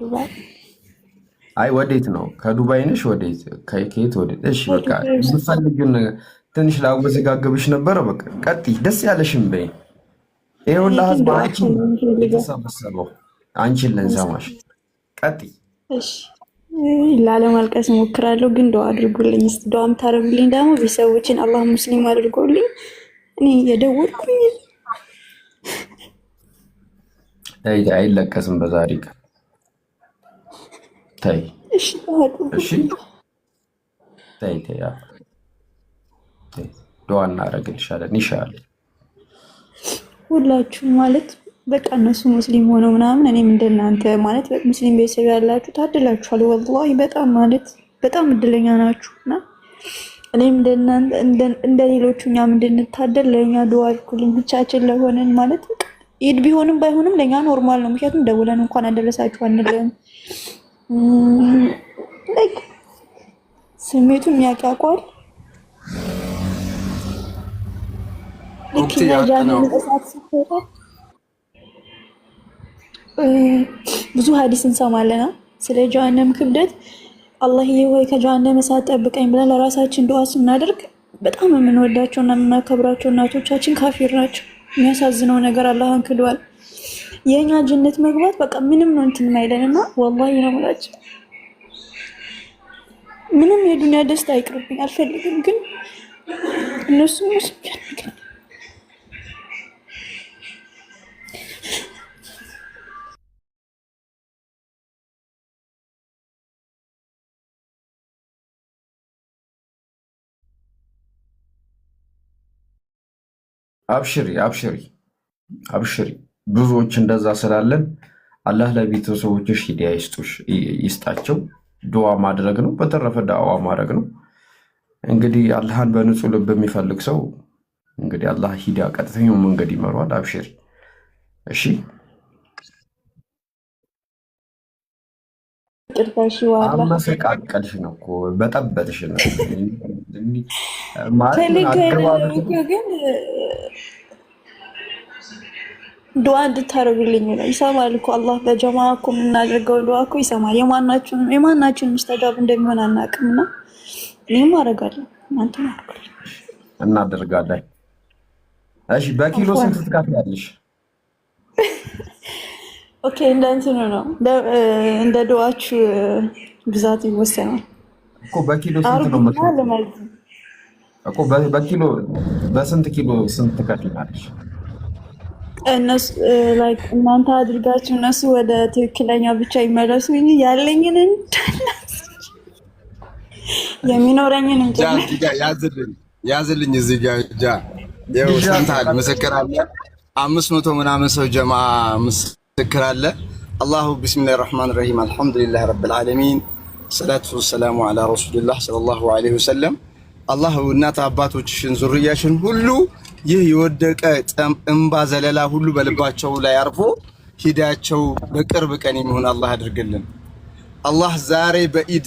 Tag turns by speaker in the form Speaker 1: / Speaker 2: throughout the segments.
Speaker 1: ዱባይ
Speaker 2: አይ ወዴት ነው? ከዱባይ ነሽ? ወዴት? ከየት ወዴት? እሺ
Speaker 1: ወደ
Speaker 2: በቃ
Speaker 1: ፓሪስ።
Speaker 2: የምትፈልጊውን ነገር ትንሽ ላወዘጋገብሽ ነበረ። በቃ ቀጥይ፣ ደስ ያለሽም በይ። ይሄ
Speaker 1: እኔ
Speaker 2: ሁላ
Speaker 1: ግን
Speaker 2: ህዝብ አንቺን
Speaker 1: ዱዓችሁን ነው የምፈልገው።
Speaker 2: የተሰበሰበው አንቺን ልንሰማሽ። ቀጥይ።
Speaker 1: እሺ ላለማልቀስ እሞክራለሁ፣ ግን ዱዓ አድርጉልኝ። እስቲ ዱዓ የምታደርጉልኝ ደግሞ ቤተሰቦችን አላህ ሙስሊም አድርጎልኝ እኔ የደወልኩኝ
Speaker 2: አይለቀስም በዛሬ ቀን። ተይ
Speaker 1: እሺ ዱዓ
Speaker 2: እሺ፣
Speaker 1: አድርጉልኝ።
Speaker 2: ተይ ተይ፣ ዱዓ እናደርግልሻለን ኢንሻአላህ።
Speaker 1: ሁላችሁም ማለት በቃ እነሱ ሙስሊም ሆነው ምናምን እኔም እንደናንተ ማለት ሙስሊም ቤተሰብ ያላችሁ ታድላችኋል። ወላሂ በጣም ማለት በጣም እድለኛ ናችሁና እኔም እንደ ሌሎቹ እኛም እንድንታደል ለእኛ ዱዓ አድርጉልኝ። ብቻችን ለሆነን ማለት ኢድ ቢሆንም ባይሆንም ለእኛ ኖርማል ነው። ምክንያቱም ደውለን እንኳን አደረሳችሁ አንልም። ላይክ ስሜቱን የሚያውቃቋል ልክ ጃሃንም እሳት ሲፈራ ብዙ ሀዲስ እንሰማለና ስለ ጀሃነም ክብደት አላህዬ ሆይ ከጀሃነም እሳት ጠብቀኝ ብለን ለራሳችን ዱዓ ስናደርግ በጣም የምንወዳቸውና የምናከብራቸው እናቶቻችን ካፊር ናቸው። የሚያሳዝነው ነገር አላህን ክዷል። የኛ ጀነት መግባት በቃ ምንም ነው እንትን ማይለንና ወላሂ ነው ማለት ምንም የዱንያ ደስታ አይቅርብኝ አልፈልግም፣ ግን እነሱ
Speaker 2: አብሽሪ አብሽሪ አብሽሪ። ብዙዎች እንደዛ ስላለን አላህ ለቤተሰቦችሽ ሂዳያ ይስጣቸው። ዱዓ ማድረግ ነው። በተረፈ ዳዋ ማድረግ ነው። እንግዲህ አላህን በንጹህ ልብ የሚፈልግ ሰው እንግዲህ አላህ ሂዳያ ቀጥተኛው መንገድ ይመሯል። አብሽሪ እሺ። አመሰቃቀልሽ ነው እኮ በጠበጥሽ ነው ማለት
Speaker 1: ግን ዱዓ እንድታደርጉልኝ ነው። ይሰማል እኮ አላህ በጀማ እኮ የምናደርገው ዱዓ እኮ ይሰማል። የማናችንም ሙስተጃብ እንደሚሆን አናውቅምና እኔም አደርጋለሁ፣ እናንተም አድርጉልኝ።
Speaker 2: እናደርጋለን። እሺ በኪሎ ስንት ትከፍያለሽ?
Speaker 1: ኦኬ እንደ እንትኑ ነው እንደ ዱዓችሁ ብዛት ይወሰናል
Speaker 2: እኮ። በኪሎ ስንት ነው እኮ? በኪሎ በስንት ኪሎ ስንት ትከፍያለሽ?
Speaker 1: እነሱ ላይክ እናንተ አድርጋችሁ እነሱ ወደ ትክክለኛ ብቻ ይመለሱ እንጂ ያለኝን የሚኖረኝን እንጂ
Speaker 3: ያዝልኝ እዚህ ጋር ያው ሰምተሃል። ምስክር አለ 500 ምናምን ሰው ጀማ ምስክር አለ። አላሁ ቢስሚላሂር ረህማኒር ረሂም አልሐምዱሊላሂ ረብል ዓለሚን ሰላቱ ወሰላሙ ዐላ ረሱሊላህ ሰለላሁ ዐለይሂ ወሰለም። አላህ እናት አባቶችሽን ዙርያሽን ሁሉ ይህ የወደቀ እንባ ዘለላ ሁሉ በልባቸው ላይ አርፎ ሂዳያቸው በቅርብ ቀን የሚሆን አላህ አድርግልን። አላህ ዛሬ በኢድ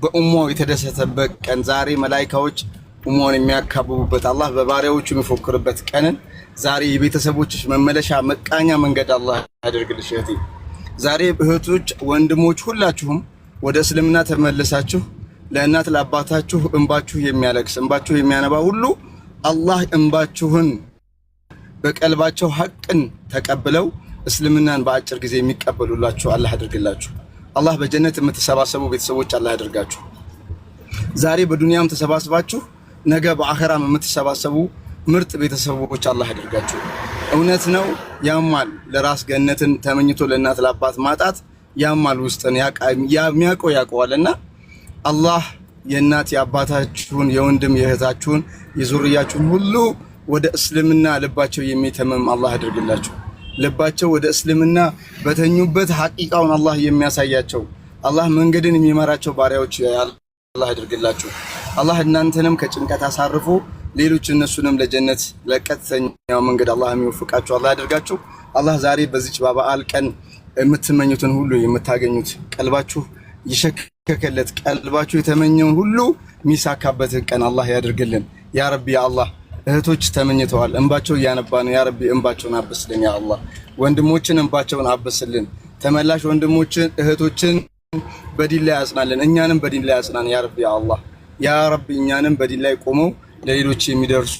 Speaker 3: በኡማው የተደሰተበት ቀን፣ ዛሬ መላኢካዎች ኡማውን የሚያካብቡበት፣ አላህ በባሪያዎቹ የሚፎክርበት ቀንን ዛሬ የቤተሰቦችሽ መመለሻ መቃኛ መንገድ አላህ ያደርግልሽ እህቴ። ዛሬ እህቶች፣ ወንድሞች ሁላችሁም ወደ እስልምና ተመለሳችሁ ለእናት ለአባታችሁ እንባችሁ የሚያለቅስ እንባችሁ የሚያነባ ሁሉ አላህ እንባችሁን በቀልባቸው ሐቅን ተቀብለው እስልምናን በአጭር ጊዜ የሚቀበሉላችሁ አላህ ያድርግላችሁ። አላህ በጀነት የምትሰባሰቡ ቤተሰቦች አላህ ያድርጋችሁ። ዛሬ በዱንያም ተሰባስባችሁ ነገ በአኺራም የምትሰባሰቡ ምርጥ ቤተሰቦች አላህ ያድርጋችሁ። እውነት ነው ያማል፣ ለራስ ገነትን ተመኝቶ ለእናት ለአባት ማጣት ያማል፣ ውስጥን የሚያውቀው ያውቀዋልና አላህ የእናት የአባታችሁን የወንድም የእህታችሁን የዙርያችሁን ሁሉ ወደ እስልምና ልባቸው የሚተመም አላህ ያድርግላችሁ። ልባቸው ወደ እስልምና በተኙበት ሐቂቃውን አላህ የሚያሳያቸው አላህ መንገድን የሚመራቸው ባሪያዎች አላህ ያድርግላችሁ። አላህ እናንተንም ከጭንቀት አሳርፎ ሌሎች እነሱንም ለጀነት ለቀጥተኛው መንገድ አላህ የሚወፍቃችሁ አላህ ያድርጋችሁ። አላህ ዛሬ በዚች በበዓል ቀን የምትመኙትን ሁሉ የምታገኙት ቀልባችሁ ይሸከከለት ቀልባችሁ የተመኘውን ሁሉ ሚሳካበትን ቀን አላህ ያድርግልን። ያ ረቢ ያ አላህ እህቶች ተመኝተዋል፣ እንባቸው እያነባ ነው። ያ ረቢ እንባቸውን አብስልን ያ አላህ። ወንድሞችን እንባቸውን አብስልን። ተመላሽ ወንድሞችን እህቶችን በዲን ላይ ያጽናልን፣ እኛንም በዲን ላይ ያጽናን ያ ረቢ አላህ። ያ ረቢ እኛንም በዲን ላይ ቆመው ለሌሎች የሚደርሱ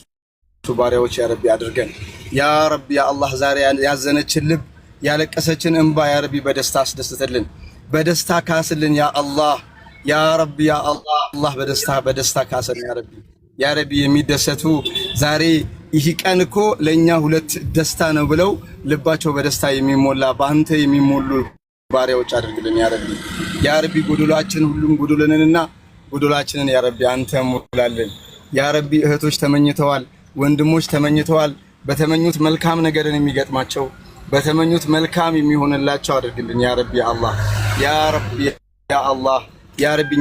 Speaker 3: ባሪያዎች ያ ረቢ አድርገን። ያ ረቢ ያ አላህ ዛሬ ያዘነችን ልብ ያለቀሰችን እንባ ያ ረቢ በደስታ አስደስተልን፣ በደስታ ካስልን ያ አላህ። ያ ረቢ ያ አላህ በደስታ ካስልን ያ ረቢ። ያ ረቢ የሚደሰቱ ዛሬ ይህ ቀን እኮ ለኛ ሁለት ደስታ ነው ብለው ልባቸው በደስታ የሚሞላ በአንተ የሚሞሉ ባሪያዎች አድርግልን ያ ረቢ። ያ ረቢ ጎዶላችን ሁሉም ጎዶለንና ጎዶላችንን ያ ረቢ አንተ ሙላልን ያ ረቢ። እህቶች ተመኝተዋል፣ ወንድሞች ተመኝተዋል። በተመኙት መልካም ነገርን የሚገጥማቸው በተመኙት መልካም የሚሆንላቸው አድርግልን ያ ረቢ አላህ። ያ ረቢ ያ አላህ ያ ረቢ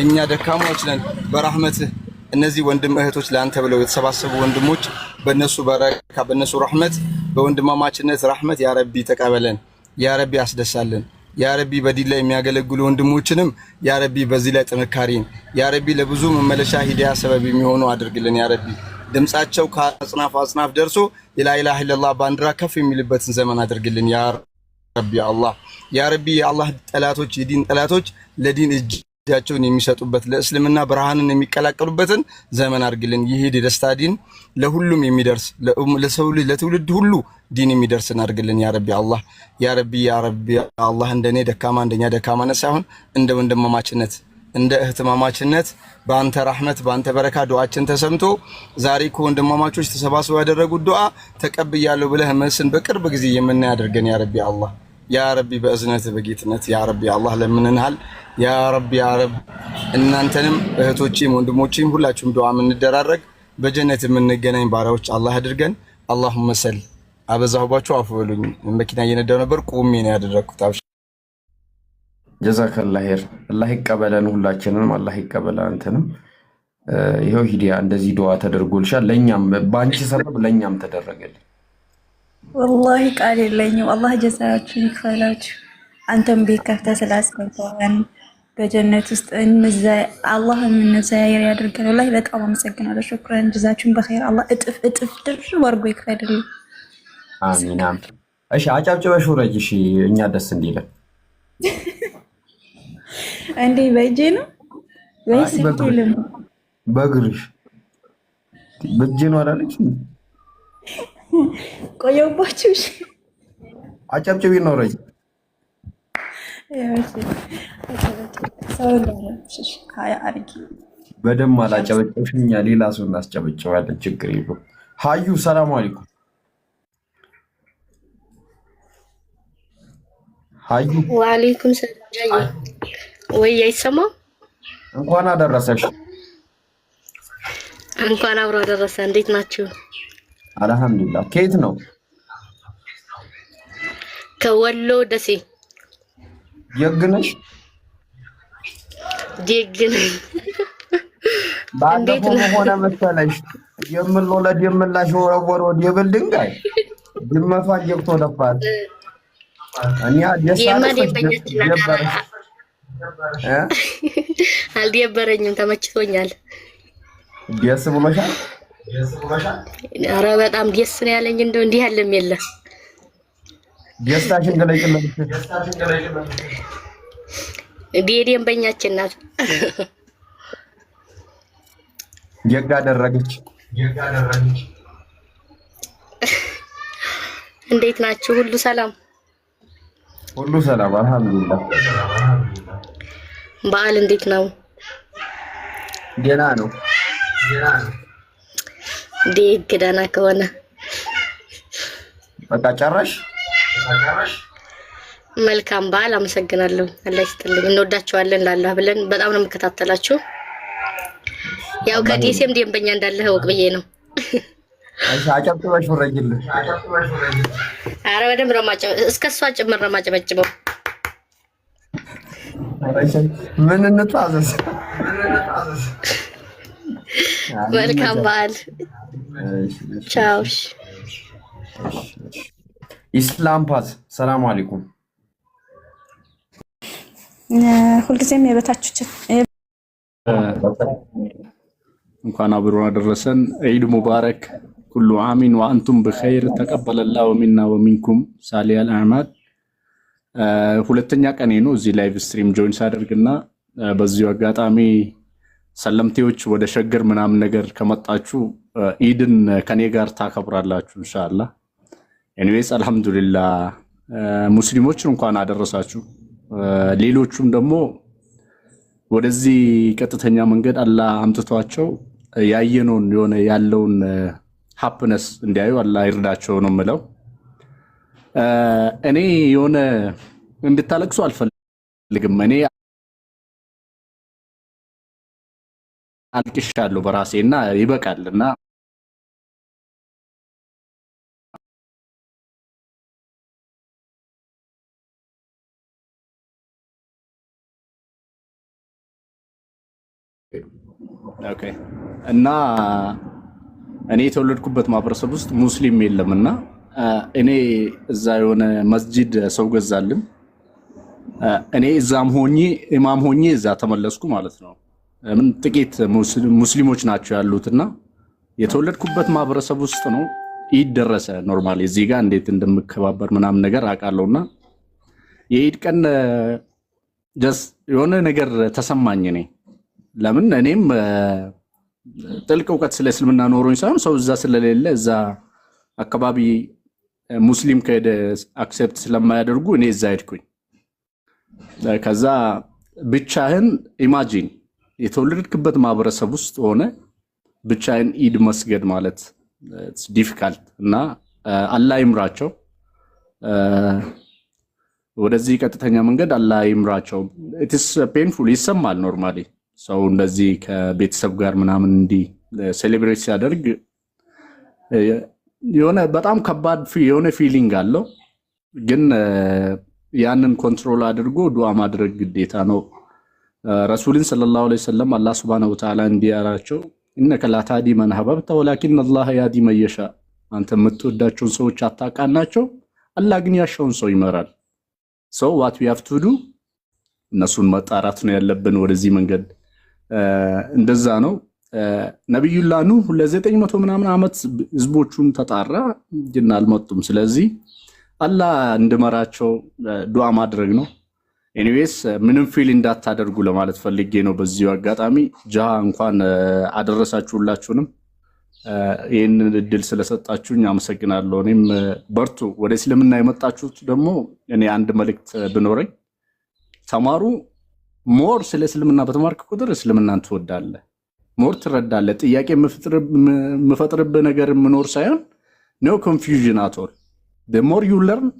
Speaker 3: እኛ ደካማዎች ነን በረህመትህ እነዚህ ወንድም እህቶች ለአንተ ብለው የተሰባሰቡ ወንድሞች በነሱ በረካ በነሱ ረህመት በወንድማማችነት ረህመት ያ ረቢ ተቀበለን ያ ረቢ አስደሳለን ያ ረቢ። በዲን ላይ የሚያገለግሉ ወንድሞችንም ያ ረቢ በዚህ ላይ ጥንካሬን ያ ረቢ ለብዙ መመለሻ ሂዳያ ሰበብ የሚሆኑ አድርግልን ያ ረቢ። ድምጻቸው ከአጽናፍ አጽናፍ ደርሶ የላኢላሃ ኢለላህ ባንዲራ ከፍ የሚልበትን ዘመን አድርግልን ያ ረቢ አላህ። ያ ረቢ የአላህ ጠላቶች የዲን ጠላቶች ለዲን እጃቸውን የሚሰጡበት ለእስልምና ብርሃንን የሚቀላቀሉበትን ዘመን አድርግልን። ይህ የደስታ ዲን ለሁሉም የሚደርስ ለሰው ልጅ ለትውልድ ሁሉ ዲን የሚደርስን አድርግልን ያ ረቢ አላህ። ያ ረቢ አላህ እንደኔ እንደኛ ደካማነት ሳይሆን እንደ ወንድማማችነት እንደ እህትማማችነት በአንተ ረህመት በአንተ በረካ ዱዓችን ተሰምቶ ዛሬ እኮ ወንድማማቾች ተሰባስበው ያደረጉት ዱዓ ተቀብያለሁ ብለህ መስን በቅርብ ጊዜ የምናይ አድርገን ያ ረቢ አላህ። ያ ረቢ በእዝነት በጌትነት ያ ረቢ አላህ ለምንንሃል ያ ረቢ እናንተንም እህቶቼም ወንድሞቼም ሁላችሁም ዱዓ የምንደራረግ በጀነት የምንገናኝ ባሪያዎች አላህ አድርገን። አላሁመ ሰል አበዛሁባችሁ፣ አፉ በሉኝ። መኪና እየነዳሁ ነበር ቆሜ ነው ያደረኩት።
Speaker 2: ጀዛከላህ ኸይር። አላህ ይቀበለን፣ ሁላችንንም አላህ ይቀበለን። አንተንም ይሄው ሂዲያ እንደዚህ ዱዓ ተደርጎልሻል። ለኛም በአንቺ ሰበብ ለኛም ተደረገልን።
Speaker 1: ወላሂ ቃል የለኝም። አላህ ጀዛያችሁን ይክፈላችሁ። አንተም ቤት ከፍተህ ስላስገባን በጀነት ውስጥ አላህ የምንዘያየር ያድርገን። ወላሂ በጣም አመሰግናለሁ። ሹክራን ጀዛችሁን በኸይር አላህ እጥፍ እጥፍ ድርብ አድርጎ ይክፈልልኝ።
Speaker 2: አሚን አሚን። እሺ አጨብጭበሽ ውረጅ። እሺ እኛ ደስ እንዲለን
Speaker 1: እንዴ በእጄ ነው ወይስ በግልም?
Speaker 2: በግርሽ በእጄ ነው አላለች።
Speaker 1: ቆየሁባችሁ። እሺ
Speaker 2: አጨብጭቢ ነው ውረጅ። በደም አላጨበጨብሽም። እኛ ሌላ ሰው እናስጨበጭባለን፣ ችግር የለውም። ሀዩ ሰላም አለይኩም። ሀዩ
Speaker 4: ወአለይኩም ሰላም። ወይ አይሰማም?
Speaker 2: እንኳን አደረሰሽ።
Speaker 4: እንኳን አብሮ አደረሰ። እንዴት ናችሁ?
Speaker 2: አልሐምዱሊላህ። ከየት ነው?
Speaker 4: ከወሎ ደሴ።
Speaker 2: የግነሽ
Speaker 4: ደግነሽ
Speaker 2: ባለፈው ሆነ መሰለሽ የምንወለድ የምላሽ ወረወር ወደ የብል ድንጋይ ድመቷን ጀብቶ ነበር። እኛ
Speaker 4: አልደበረኝም፣ ተመችቶኛል።
Speaker 2: ደስ ብሎሻል?
Speaker 4: ኧረ በጣም ደስ ነው ያለኝ። እንደው እንዲህ ያለም የለ።
Speaker 2: ደስታሽን ገለጭልኝ።
Speaker 4: ደንበኛችን ናት።
Speaker 2: ደግ አደረገች።
Speaker 4: እንዴት ናችሁ? ሁሉ ሰላም?
Speaker 2: ሁሉ ሰላም አልሐምዱሊላህ።
Speaker 4: በዓል እንዴት ነው?
Speaker 2: ደህና ነው።
Speaker 4: ደግ ደህና ከሆነ
Speaker 2: በቃ ጨረሽ?
Speaker 4: መልካም በዓል። አመሰግናለሁ። አላህ ይስጥልኝ። እንወዳችኋለን። ላላህ ብለን በጣም ነው የምከታተላችሁ። ያው ከዲሴም ደንበኛ እንዳለህ ወቅ ብዬ ነው።
Speaker 2: እሺ አጨብጭበሽ ወረጅልኝ።
Speaker 4: ኧረ በደምብ ነው ማጨበጭበው። እስከ እሷ ጭምር ነው ማጨበጭበው።
Speaker 2: ምን እንታዘዝ?
Speaker 4: መልካም በዓል። ቻው።
Speaker 2: ኢስላም ፓስ ሰላም አለይኩም።
Speaker 1: ሁልጊዜም የበታችሁ
Speaker 5: እንኳን አብሮ አደረሰን። ዒድ ሙባረክ። ኩሉ ዓሚን ወአንቱም ብኸይር። ተቀበለላሁ ሚና ወሚንኩም ሳሊያል አዕማል። ሁለተኛ ቀኔ ነው እዚህ ላይቭ ስትሪም ጆይን ሳደርግና በዚሁ አጋጣሚ ሰለምቴዎች ወደ ሸገር ምናምን ነገር ከመጣችሁ ኢድን ከኔ ጋር ታከብራላችሁ ኢንሻአላህ። ኤኒዌይስ አልহামዱሊላህ ሙስሊሞችን እንኳን አደረሳችሁ። ሌሎቹም ደግሞ ወደዚህ ቀጥተኛ መንገድ አላህ አምጥቷቸው ያየነውን የሆነ ያለውን ሃፕነስ እንዲያዩ አላህ ይርዳቸው ነው የምለው። እኔ የሆነ እንድታለቅሱ አልፈልግም። እኔ አልቅሻለሁ በራሴና ይበቃልና ኦኬ። እና እኔ የተወለድኩበት ማህበረሰብ ውስጥ ሙስሊም የለምና እኔ እዛ የሆነ መስጂድ ሰው ገዛልን። እኔ እዛም ሆኜ ኢማም ሆኜ እዛ ተመለስኩ ማለት ነው። ምን ጥቂት ሙስሊሞች ናቸው ያሉትና የተወለድኩበት ማህበረሰብ ውስጥ ነው። ኢድ ደረሰ። ኖርማሊ እዚህ ጋር እንዴት እንደምከባበር ምናምን ነገር አውቃለሁና የኢድ ቀን ጀስት የሆነ ነገር ተሰማኝ እኔ ለምን እኔም ጥልቅ እውቀት ስለ እስልምና ኖሮኝ ሳይሆን ሰው እዛ ስለሌለ እዛ አካባቢ ሙስሊም ከሄደ አክሴፕት ስለማያደርጉ እኔ እዛ ሄድኩኝ። ከዛ ብቻህን ኢማጂን የተወለድክበት ማህበረሰብ ውስጥ ሆነ ብቻህን ኢድ መስገድ ማለት ኢትስ ዲፊካልት እና አላህ ይምራቸው። ወደዚህ ቀጥተኛ መንገድ አላህ ይምራቸው። ኢትስ ፔንፉል ይሰማል ኖርማሊ ሰው እንደዚህ ከቤተሰብ ጋር ምናምን እንዲ ሴሌብሬት ሲያደርግ የሆነ በጣም ከባድ የሆነ ፊሊንግ አለው። ግን ያንን ኮንትሮል አድርጎ ዱዓ ማድረግ ግዴታ ነው። ረሱልን ሰለላሁ ዐለይሂ ወሰለም አላህ ሱብሓነሁ ወተዓላ እንዲያራቸው ኢነከ ላ ተህዲ መን አህበብተ ወላኪን አላህ ያህዲ መን የሻ፣ አንተ የምትወዳቸውን ሰዎች አታውቃናቸው፣ አላህ ግን ያሻውን ሰው ይመራል። ሶ ዋት ዊ ሃቭ ቱ ዱ እነሱን መጣራት ነው ያለብን ወደዚህ መንገድ። እንደዛ ነው። ነብዩላህ ኑህ ለ900 ምናምን ዓመት ህዝቦቹን ተጣራ፣ ግን አልመጡም። ስለዚህ አላህ እንድመራቸው ዱዓ ማድረግ ነው። ኤኒዌይስ ምንም ፊል እንዳታደርጉ ለማለት ፈልጌ ነው በዚሁ አጋጣሚ። ጃሃ እንኳን አደረሳችሁላችሁንም ይህንን እድል ስለሰጣችሁኝ አመሰግናለሁ። እኔም በርቱ። ወደ እስልምና የመጣችሁት ደግሞ እኔ አንድ መልእክት ብኖረኝ ተማሩ። ሞር ስለ እስልምና በተማርክ ቁጥር እስልምናን ትወዳለህ፣ ሞር ትረዳለህ። ጥያቄ የምፈጥርብህ ነገር ምኖር ሳይሆን ኖ ኮንፊውዥን አት ኦል። the more you learn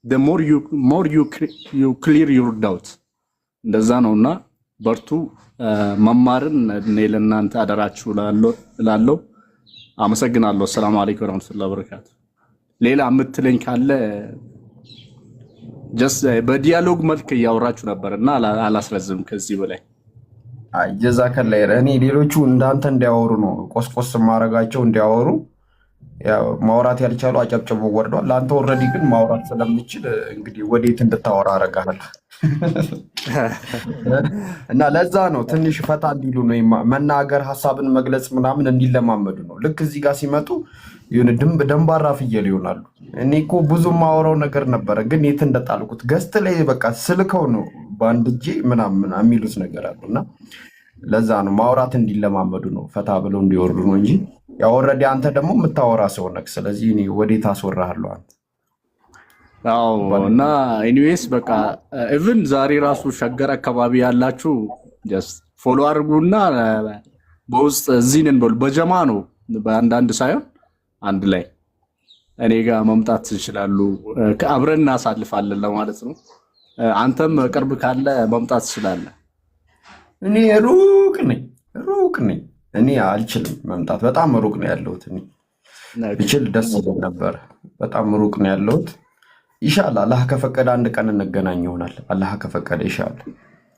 Speaker 5: the more you clear your doubt። እንደዛ ነውና በርቱ። መማርን እኔ ለእናንተ አደራችሁ እላለሁ። አመሰግናለሁ። ሰላም አለይኩም ወራህመቱላሂ ወበረካቱ። ሌላ የምትለኝ ካለ ጀስት በዲያሎግ መልክ እያወራችሁ ነበርና አላስረዝም ከዚህ በላይ።
Speaker 2: ጀዛከላ ይረ እኔ ሌሎቹ እንዳንተ እንዲያወሩ ነው ቆስቆስ ማረጋቸው እንዲያወሩ። ያው ማውራት ያልቻሉ አጨብጭበው ወርደዋል። ለአንተ ኦልሬዲ ግን ማውራት ስለምችል እንግዲህ ወዴት እንድታወራ አረጋለሁ እና ለዛ ነው ትንሽ ፈታ እንዲሉ ነው መናገር፣ ሐሳብን መግለጽ ምናምን እንዲለማመዱ ነው። ልክ እዚህ ጋር ሲመጡ ይሁን ደንባራ ፍየል ይሆናሉ። እኔ እኮ ብዙ ማወራው ነገር ነበረ፣ ግን የት እንደጣልኩት ገስት ላይ በቃ ስልከው ነው በአንድ እጄ ምናምን የሚሉት ነገር አሉና ለዛ ነው ማውራት እንዲለማመዱ ነው፣ ፈታ ብለው እንዲወርዱ ነው እንጂ ያው ኦልሬዲ አንተ ደግሞ የምታወራ ሰው ነህ። ስለዚህ እኔ ወዴት አስወራሃለሁ አንተ?
Speaker 5: አዎ። እና ኤኒዌይስ በቃ ኢቭን ዛሬ ራሱ ሸገር አካባቢ ያላችሁ ጀስት ፎሎ አድርጉና በውስጥ እዚህ ነን በሉ። በጀማ ነው በአንዳንድ ሳይሆን አንድ ላይ እኔ ጋር መምጣት ትችላሉ። አብረን እናሳልፋለን ለማለት ነው። አንተም ቅርብ ካለ መምጣት ትችላለህ።
Speaker 2: እኔ ሩቅ ነኝ። እኔ አልችልም መምጣት። በጣም ሩቅ ነው ያለሁት። እኔ ብችል ደስ ይለኝ ነበር። በጣም ሩቅ ነው ያለሁት። ኢንሻአላህ አላህ ከፈቀደ አንድ ቀን እንገናኝ ይሆናል። አላህ ከፈቀደ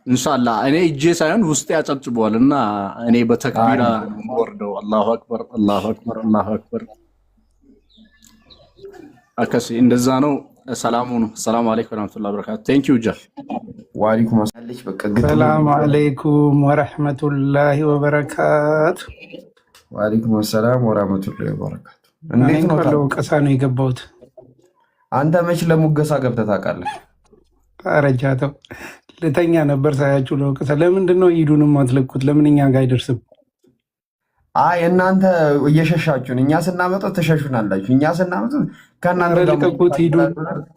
Speaker 2: ኢንሻአላህ እኔ እጄ ሳይሆን ውስጤ ያጨብጭበዋልና እኔ በተክቢራ ወርደው አላሁ አክበር አላሁ አክበር አላሁ አክበር አከሲ እንደዛ ነው። ሰላሙ ነው። ሰላም አለይኩም ወራህመቱላሂ ወበረካቱ። ቴንክ ዩ ጃ
Speaker 3: ወአለይኩም
Speaker 6: ሰላም አለይኩም ወራህመቱላሂ ወበረካቱ።
Speaker 3: ወአለይኩም ሰላም ወራህመቱላሂ ወበረካቱ። እንዴት ነው?
Speaker 6: ለወቀሳ ነው የገባሁት።
Speaker 3: አንተ መች ለሙገሳ ገብተህ ታውቃለህ?
Speaker 6: አረጃተው ልተኛ ነበር ሳያችሁ ለውቅሰ ለምንድን ነው ኢዱንም አትለቁት? ለምን እኛ ጋር አይደርስም?
Speaker 2: አይ እናንተ እየሸሻችሁን፣ እኛ ስናመጣው ተሸሹናላችሁ። እኛ ስናመጣው ከእናንተ ጋር
Speaker 6: ልቀቁት፣ ሂዱ።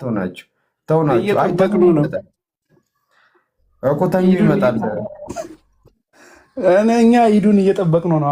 Speaker 2: ተውናችሁ
Speaker 6: እየጠበቅኑ ነው
Speaker 2: እኮ ተኙ ይመጣል።
Speaker 6: እኛ ኢዱን እየጠበቅነው ነው።